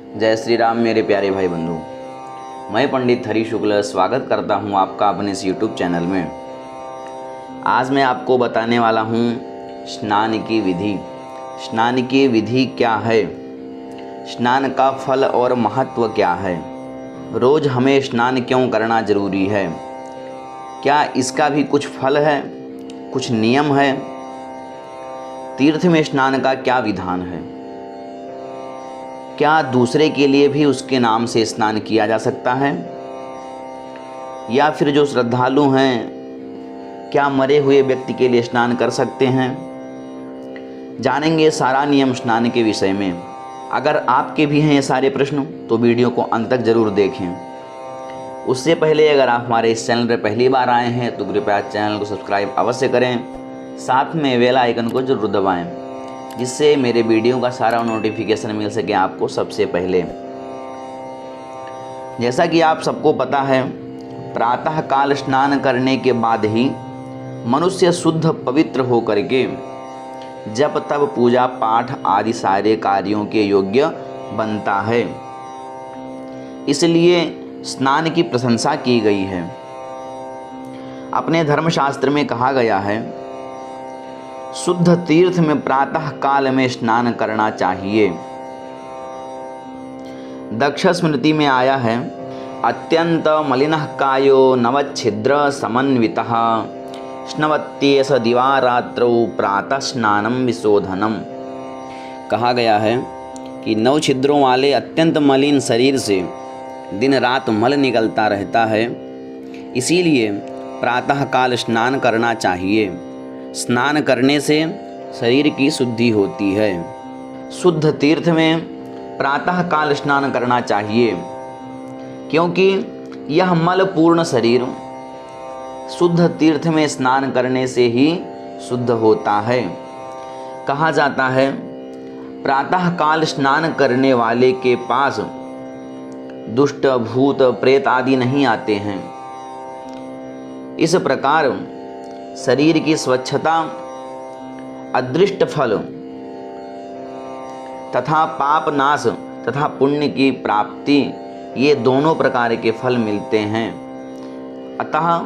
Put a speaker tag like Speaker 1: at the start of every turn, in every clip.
Speaker 1: जय श्री राम मेरे प्यारे भाई बंधु। मैं पंडित हरी शुक्ल स्वागत करता हूं आपका अपने इस YouTube चैनल में। आज मैं आपको बताने वाला हूं स्नान की विधि। स्नान की विधि क्या है, स्नान का फल और महत्व क्या है, रोज़ हमें स्नान क्यों करना जरूरी है, क्या इसका भी कुछ फल है, कुछ नियम है, तीर्थ में स्नान का क्या विधान है, क्या दूसरे के लिए भी उसके नाम से स्नान किया जा सकता है, या फिर जो श्रद्धालु हैं क्या मरे हुए व्यक्ति के लिए स्नान कर सकते हैं। जानेंगे सारा नियम स्नान के विषय में। अगर आपके भी हैं ये सारे प्रश्न तो वीडियो को अंत तक जरूर देखें। उससे पहले अगर आप हमारे इस चैनल पर पहली बार आए हैं तो कृपया चैनल को सब्सक्राइब अवश्य करें, साथ में बेल आइकन को जरूर दबाएं जिससे मेरे वीडियो का सारा नोटिफिकेशन मिल सके आपको सबसे पहले। जैसा कि आप सबको पता है, प्रातः काल स्नान करने के बाद ही मनुष्य शुद्ध पवित्र होकर के जब तब पूजा पाठ आदि सारे कार्यों के योग्य बनता है। इसलिए स्नान की प्रशंसा की गई है। अपने धर्मशास्त्र में कहा गया है, शुद्ध तीर्थ में प्रातः काल में स्नान करना चाहिए। दक्ष स्मृति में आया है, अत्यंत मलिनः कायो नवच्छिद्र समन्वितः स्नवत्येष दिवारात्रौ प्रातः स्नानं विशोधनम। कहा गया है कि 9 छिद्रों वाले अत्यंत मलिन शरीर से दिन रात मल निकलता रहता है, इसीलिए प्रातः काल स्नान करना चाहिए। स्नान करने से शरीर की शुद्धि होती है। शुद्ध तीर्थ में प्रातः काल स्नान करना चाहिए क्योंकि यह मल पूर्ण शरीर शुद्ध तीर्थ में स्नान करने से ही शुद्ध होता है। कहा जाता है, प्रातः काल स्नान करने वाले के पास दुष्ट भूत प्रेत आदि नहीं आते हैं। इस प्रकार शरीर की स्वच्छता, अदृष्ट फल तथा पाप नाश तथा पुण्य की प्राप्ति, ये दोनों प्रकार के फल मिलते हैं। अतः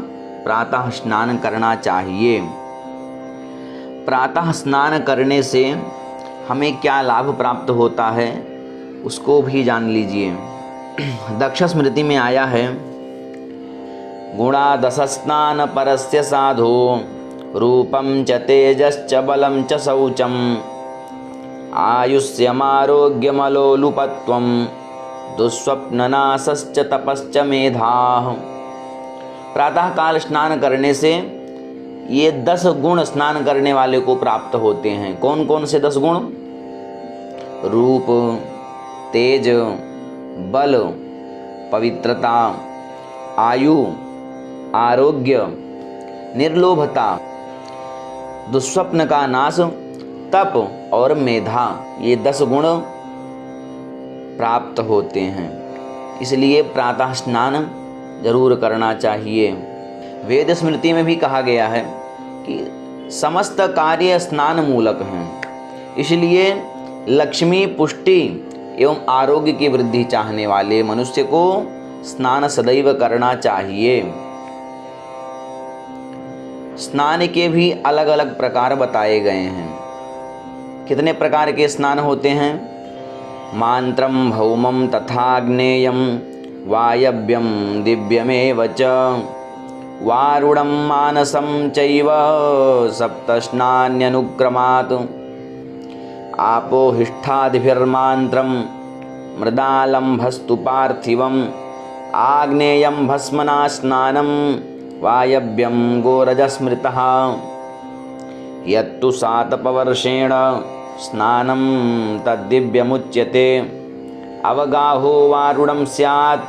Speaker 1: प्रातः स्नान करना चाहिए। प्रातः स्नान करने से हमें क्या लाभ प्राप्त होता है उसको भी जान लीजिए। दक्ष स्मृति में आया है, गुणादश स्नान परस्य साधो रूपं च तेजश्च बलं च शौचं आयुष्यमारोग्यमलोलुपत्वं दुःस्वप्ननाशश्च तपश्च मेधाः। प्रातः काल स्नान करने से ये 10 गुण स्नान करने वाले को प्राप्त होते हैं। कौन कौन से 10 गुण? रूप, तेज, बल, पवित्रता, आयु, आरोग्य, निर्लोभता, दुस्वप्न का नाश, तप और मेधा, ये 10 गुण प्राप्त होते हैं। इसलिए प्रातः स्नान जरूर करना चाहिए। वेद स्मृति में भी कहा गया है कि समस्त कार्य स्नान मूलक हैं। इसलिए लक्ष्मी, पुष्टि एवं आरोग्य की वृद्धि चाहने वाले मनुष्य को स्नान सदैव करना चाहिए। स्नान के भी अलग अलग प्रकार बताए गए हैं। कितने प्रकार के स्नान होते हैं? मान्त्रम भौमम तथाग्नेयम वायव्यम दिव्यमेव च वारुणम मानसम चैव सप्तस्नान्यनुक्रमात् आपोहिष्ठादिभिर्मान्त्रम मृदालम्भस्तु पार्थिवम आग्नेयम भस्मना स्नानम वायव्यं गोरजस्मृतः यत्तु सातपवर्षेण स्नानं तद्दिव्यमुच्यते अवगाहो वारुणं स्यात्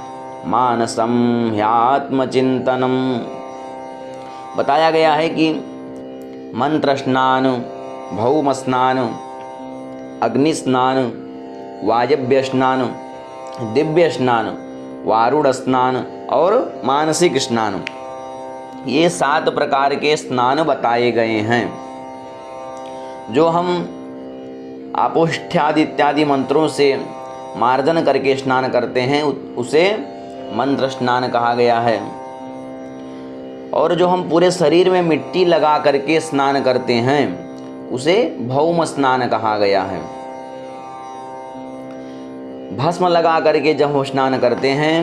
Speaker 1: मानसं ह्यात्मचिन्तनम्। बताया गया है कि मंत्र स्नान, भौम स्नान, अग्नि स्नान, वायव्य स्नान, दिव्य स्नान, वारुण स्नान और मानसिक स्नान, ये 7 प्रकार के स्नान बताए गए हैं जो हम आपोष्ठ्यादि इत्यादि मंत्रों से मार्जन करके स्नान करते हैं उसे मंत्र स्नान कहा गया है। और जो हम पूरे शरीर में मिट्टी लगा करके स्नान करते हैं उसे भौम स्नान कहा गया है। भस्म लगा करके जब हम स्नान करते हैं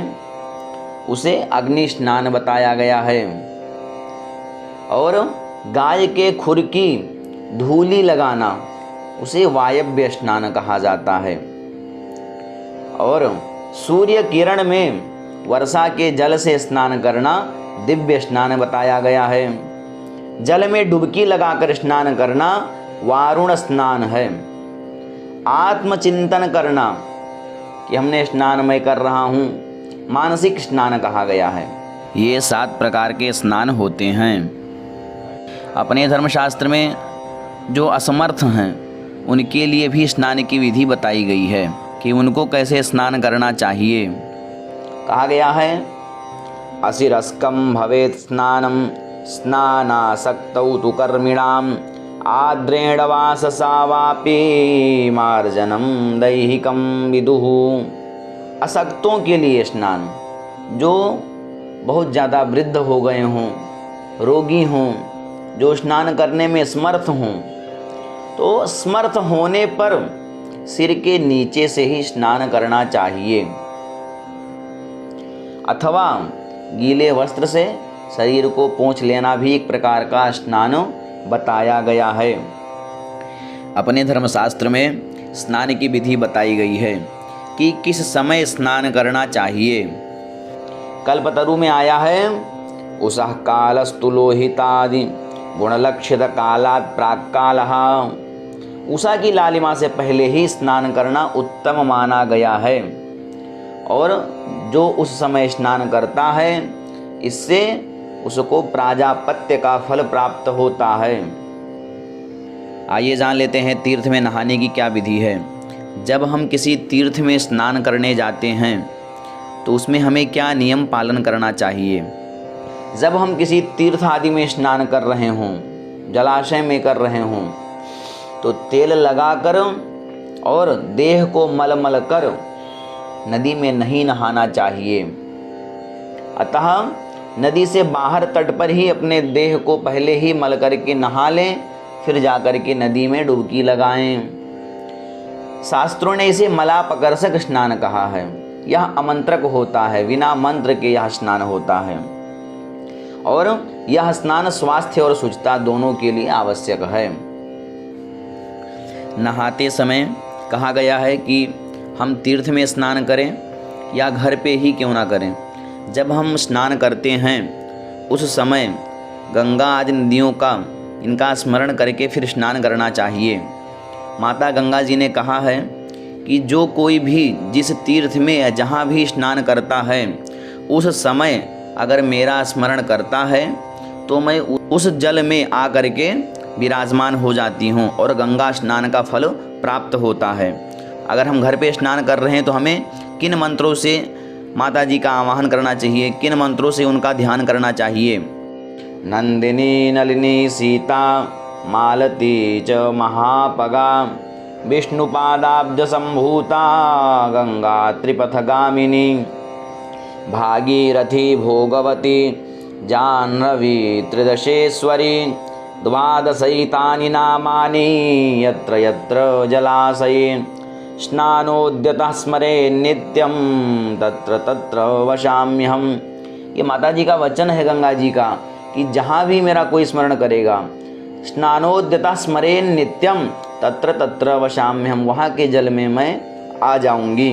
Speaker 1: उसे अग्नि स्नान बताया गया है। और गाय के खुर की धूली लगाना उसे वायव्य स्नान कहा जाता है। और सूर्य किरण में वर्षा के जल से स्नान करना दिव्य स्नान बताया गया है। जल में डुबकी लगाकर स्नान करना वारुण स्नान है। आत्मचिंतन करना कि हमने स्नान मैं कर रहा हूँ, मानसिक स्नान कहा गया है। ये 7 प्रकार के स्नान होते हैं। अपने धर्मशास्त्र में जो असमर्थ हैं उनके लिए भी स्नान की विधि बताई गई है कि उनको कैसे स्नान करना चाहिए। कहा गया है असिरस्कम भवेत् स्नानम स्नानासक्तौ तु कर्मिणाम आद्रेण वाससा वापि मार्जनम दैहिकम विदुः। असक्तों के लिए स्नान, जो बहुत ज़्यादा वृद्ध हो गए हों, रोगी हों, जो स्नान करने में समर्थ हों, तो समर्थ होने पर सिर के नीचे से ही स्नान करना चाहिए, अथवा गीले वस्त्र से शरीर को पोंछ लेना भी एक प्रकार का स्नान बताया गया है। अपने धर्मशास्त्र में स्नान की विधि बताई गई है कि किस समय स्नान करना चाहिए। कल्पतरु में आया है उषः कालस्तु लोहितादि गुणलक्षित कालात् प्राक्कालः। उषा की लालिमा से पहले ही स्नान करना उत्तम माना गया है। और जो उस समय स्नान करता है इससे उसको प्राजापत्य का फल प्राप्त होता है। आइए जान लेते हैं तीर्थ में नहाने की क्या विधि है। जब हम किसी तीर्थ में स्नान करने जाते हैं तो उसमें हमें क्या नियम पालन करना चाहिए। जब हम किसी तीर्थ आदि में स्नान कर रहे हों, जलाशय में कर रहे हों, तो तेल लगाकर और देह को मलमल कर नदी में नहीं नहाना चाहिए। अतः नदी से बाहर तट पर ही अपने देह को पहले ही मल करके नहा लें, फिर जाकर के नदी में डुबकी लगाएं। शास्त्रों ने इसे मलापकर्षक स्नान कहा है। यह अमंत्रक होता है, बिना मंत्र के यह स्नान होता है। और यह स्नान स्वास्थ्य और शुचिता दोनों के लिए आवश्यक है। नहाते समय कहा गया है कि हम तीर्थ में स्नान करें या घर पे ही क्यों ना करें, जब हम स्नान करते हैं उस समय गंगा आदि नदियों का इनका स्मरण करके फिर स्नान करना चाहिए। माता गंगा जी ने कहा है कि जो कोई भी जिस तीर्थ में या जहाँ भी स्नान करता है उस समय अगर मेरा स्मरण करता है तो मैं उस जल में आ करके विराजमान हो जाती हूँ और गंगा स्नान का फल प्राप्त होता है। अगर हम घर पे स्नान कर रहे हैं तो हमें किन मंत्रों से माता जी का आवाहन करना चाहिए, किन मंत्रों से उनका ध्यान करना चाहिए। नंदिनी नलिनी सीता मालती च महापगा विष्णुपादाब्ज संभूता गंगा त्रिपथगामिनी भागीरथी भोगवती जाह्नवी त्रिदशेश्वरी द्वादशैतानि नामानि यत्र यत्र जलाशये स्नानोद्यतः स्मरे नित्यं तत्र तत्र वशाम्यहम्। ये माता जी का वचन है गंगा जी का कि जहाँ भी मेरा कोई स्मरण करेगा, स्नानोद्यतः स्मरे नित्यम तत्र तत्र वशाम्यहम्, वहाँ के जल में मैं आ जाऊंगी।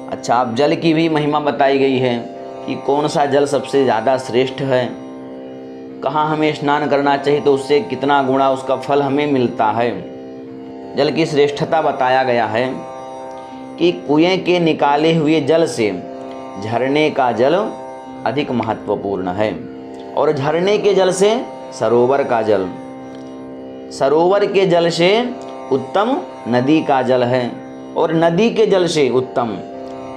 Speaker 1: अच्छा, अब जल की भी महिमा बताई गई है कि कौन सा जल सबसे ज़्यादा श्रेष्ठ है, कहाँ हमें स्नान करना चाहिए, तो उससे कितना गुणा उसका फल हमें मिलता है। जल की श्रेष्ठता बताया गया है कि कुएं के निकाले हुए जल से झरने का जल अधिक महत्वपूर्ण है और झरने के जल से सरोवर का जल, सरोवर के जल से उत्तम नदी का जल है और नदी के जल से उत्तम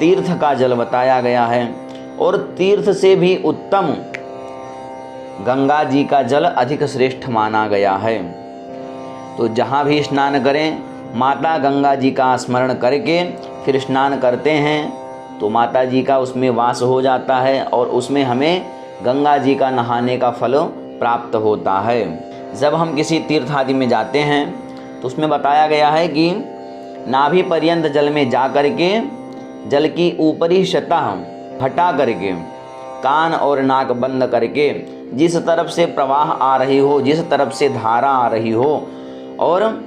Speaker 1: तीर्थ का जल बताया गया है और तीर्थ से भी उत्तम गंगा जी का जल अधिक श्रेष्ठ माना गया है। तो जहाँ भी स्नान करें माता गंगा जी का स्मरण करके फिर स्नान करते हैं तो माता जी का उसमें वास हो जाता है और उसमें हमें गंगा जी का नहाने का फल प्राप्त होता है। जब हम किसी तीर्थ आदि में जाते हैं तो उसमें बताया गया है कि नाभि पर्यंत जल में जा करके जल की ऊपरी सतह हटा करके कान और नाक बंद करके जिस तरफ से प्रवाह आ रही हो, जिस तरफ से धारा आ रही हो, और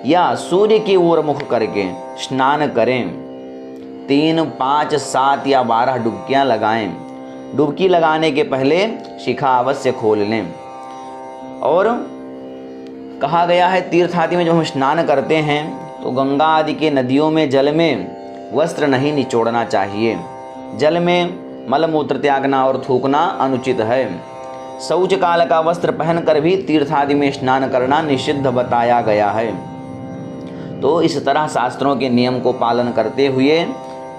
Speaker 1: या सूर्य की ओर मुख करके स्नान करें। 3, 5, 7 या 12 डुबकियां लगाएं। डुबकी लगाने के पहले शिखा अवश्य खोल लें। और कहा गया है तीर्थ आदि में जब हम स्नान करते हैं तो गंगा आदि के नदियों में जल में वस्त्र नहीं निचोड़ना चाहिए। जल में मलमूत्र त्यागना और थूकना अनुचित है। शौच काल का वस्त्र पहनकर भी तीर्थ आदि में स्नान करना निषिद्ध बताया गया है। तो इस तरह शास्त्रों के नियम को पालन करते हुए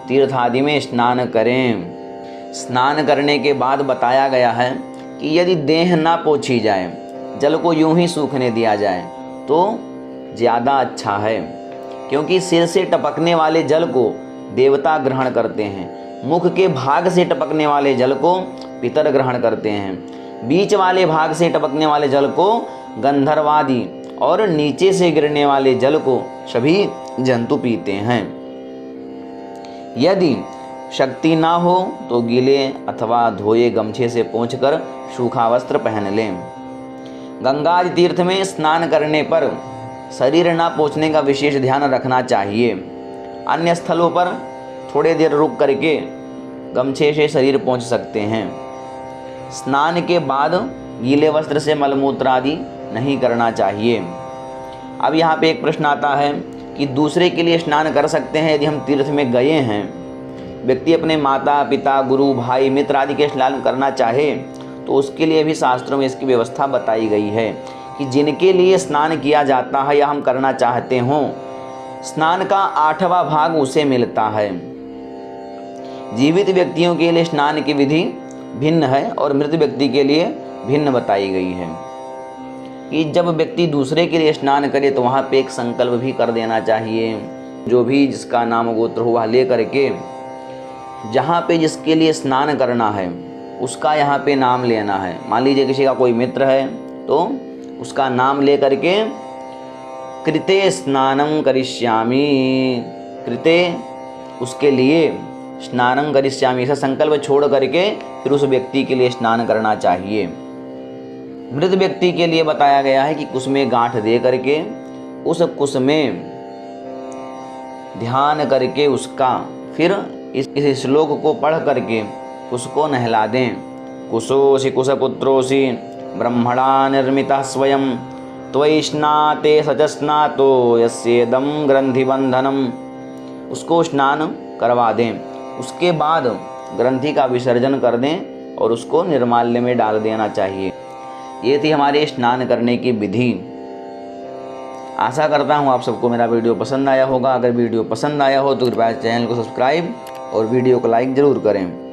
Speaker 1: तीर्थ आदि में स्नान करें। स्नान करने के बाद बताया गया है कि यदि देह ना पोंछी जाए, जल को यूं ही सूखने दिया जाए तो ज़्यादा अच्छा है, क्योंकि सिर से टपकने वाले जल को देवता ग्रहण करते हैं, मुख के भाग से टपकने वाले जल को पितर ग्रहण करते हैं, बीच वाले भाग से टपकने वाले जल को गंधर्वादि और नीचे से गिरने वाले जल को सभी जंतु पीते हैं। यदि शक्ति ना हो तो गीले अथवा धोए गमछे से पोंछकर सूखा वस्त्र पहन लें। गंगा तीर्थ में स्नान करने पर शरीर ना पोंछने का विशेष ध्यान रखना चाहिए। अन्य स्थलों पर थोड़े देर रुक करके गमछे से शरीर पोंछ सकते हैं। स्नान के बाद गीले वस्त्र से मलमूत्र आदि नहीं करना चाहिए। अब यहाँ पे एक प्रश्न आता है कि दूसरे के लिए स्नान कर सकते हैं यदि हम तीर्थ में गए हैं। व्यक्ति अपने माता पिता गुरु भाई मित्र आदि के स्नान करना चाहे तो उसके लिए भी शास्त्रों में इसकी व्यवस्था बताई गई है कि जिनके लिए स्नान किया जाता है या हम करना चाहते हों, स्नान का 8वां भाग उसे मिलता है। जीवित व्यक्तियों के लिए स्नान की विधि भिन्न है और मृत व्यक्ति के लिए भिन्न बताई गई है कि जब व्यक्ति दूसरे के लिए स्नान करे तो वहाँ पे एक संकल्प भी कर देना चाहिए। जो भी जिसका नाम गोत्र हुआ ले करके जहाँ पे जिसके लिए स्नान करना है उसका यहाँ पे नाम लेना है। मान लीजिए किसी का कोई मित्र है तो उसका नाम ले करके कृते स्नानं करिष्यामि, कृते उसके लिए स्नानं करिष्यामि ऐसा संकल्प छोड़ करके फिर उस व्यक्ति के लिए स्नान करना चाहिए। मृत व्यक्ति के लिए बताया गया है कि कुश में गांठ दे करके उस कुश में ध्यान करके उसका फिर इस श्लोक को पढ़ करके उसको नहला दें। कुशोऽसि कुशपुत्रोऽसि ब्रह्मणा निर्मितः स्वयं त्वयि स्नाते स च स्नातो यस्येदं ग्रंथिबंधनम। उसको स्नान करवा दें, उसके बाद ग्रंथि का विसर्जन कर दें और उसको निर्माल्य में डाल देना चाहिए। ये थी हमारे स्नान करने की विधि। आशा करता हूँ आप सबको मेरा वीडियो पसंद आया होगा। अगर वीडियो पसंद आया हो तो कृपया चैनल को सब्सक्राइब और वीडियो को लाइक ज़रूर करें।